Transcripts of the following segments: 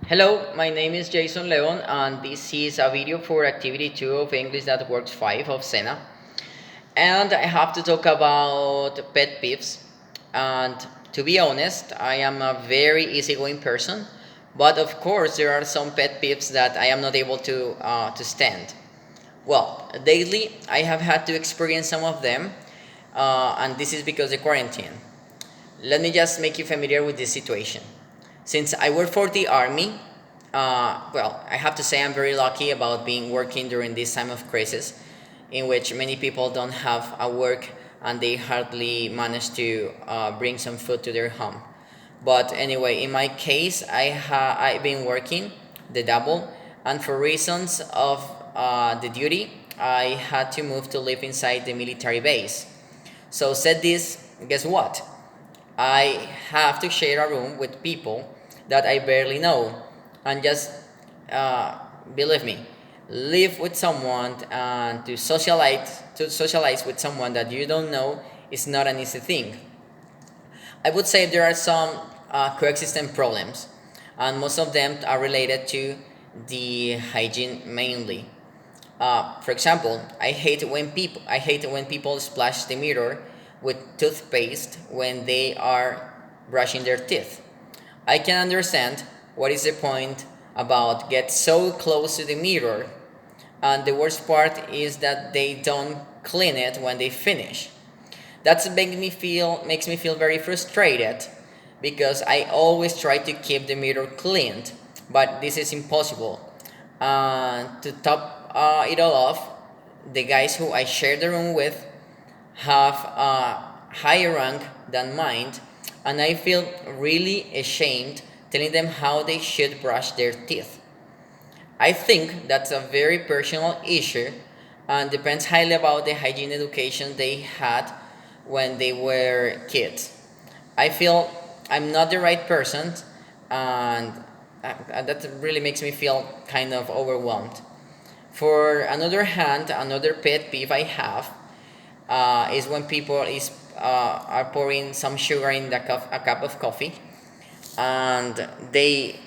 Hello, my name is Jason Leon, and this is a video for Activity 2 of English That Works 5 of SENA. And I have to talk about pet peeves. And to be honest, I am a very easygoing person, but of course, there are some pet peeves that I am not able to stand. Well, lately, I have had to experience some of them, and this is because of the quarantine. Let me just make you familiar with this situation. Since I work for the army, I have to say I'm very lucky about being working during this time of crisis, in which many people don't have a work and they hardly manage to bring some food to their home. But anyway, in my case, I've been working the double, and for reasons of the duty, I had to move to live inside the military base. So said this, guess what? I have to share a room with people that I barely know, and just uh, believe me, live with someone and to socialize with someone that you don't know is not an easy thing. I would say there are some coexistent problems, and most of them are related to the hygiene mainly. For example, I hate when people splash the mirror with toothpaste when they are brushing their teeth. I can understand what is the point about get so close to the mirror, and the worst part is that they don't clean it when they finish. That makes me feel very frustrated because I always try to keep the mirror cleaned, but this is impossible. To top it all off, the guys who I share the room with have a higher rank than mine, and I feel really ashamed telling them how they should brush their teeth. I think that's a very personal issue and depends highly about the hygiene education they had when they were kids. I feel I'm not the right person, and that really makes me feel kind of overwhelmed. For another hand, another pet peeve I have is when people are pouring some sugar in a cup of coffee, and they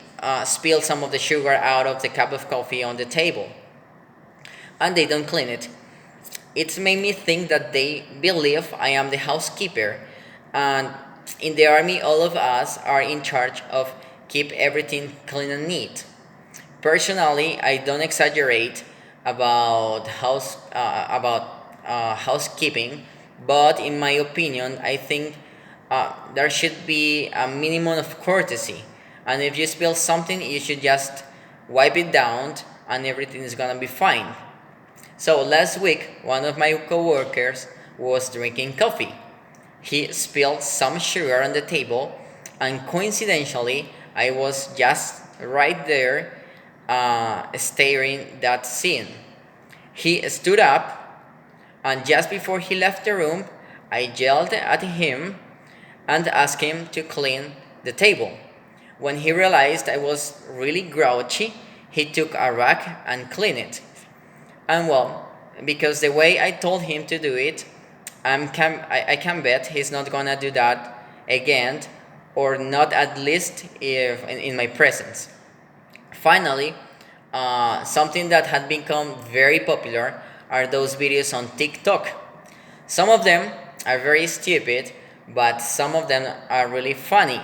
spill some of the sugar out of the cup of coffee on the table, and they don't clean it. It's made me think that they believe I am the housekeeper, and in the army, all of us are in charge of keep everything clean and neat. Personally, I don't exaggerate about housekeeping, but in my opinion, I think there should be a minimum of courtesy. And if you spill something, you should just wipe it down, and everything is gonna be fine. So last week, one of my coworkers was drinking coffee. He spilled some sugar on the table, and coincidentally, I was just right there staring that scene. He stood up, and just before he left the room, I yelled at him and asked him to clean the table. When he realized I was really grouchy, he took a rag and cleaned it. And well, because the way I told him to do it, I can bet he's not gonna do that again, or not at least if in my presence. Finally, something that had become very popular are those videos on TikTok. Some of them are very stupid, but some of them are really funny.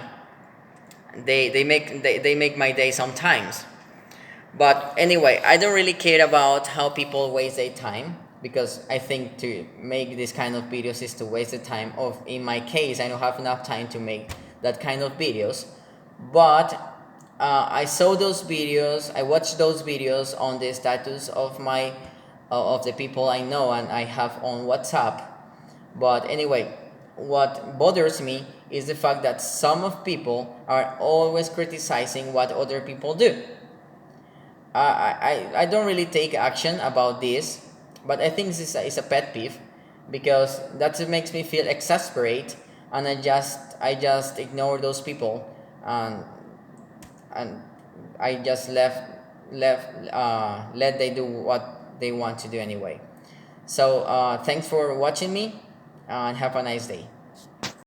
They make my day sometimes. But anyway, I don't really care about how people waste their time, because I think to make this kind of videos is to waste the time of, in my case, I don't have enough time to make that kind of videos. But I saw those videos, I watched those videos on the status of my of the people I know and I have on WhatsApp. But anyway, what bothers me is the fact that some of people are always criticizing what other people do. I don't really take action about this, but I think this is a pet peeve, because that makes me feel exasperate, and I just ignore those people, and I just let they do what they want to do anyway. So thanks for watching me, and have a nice day.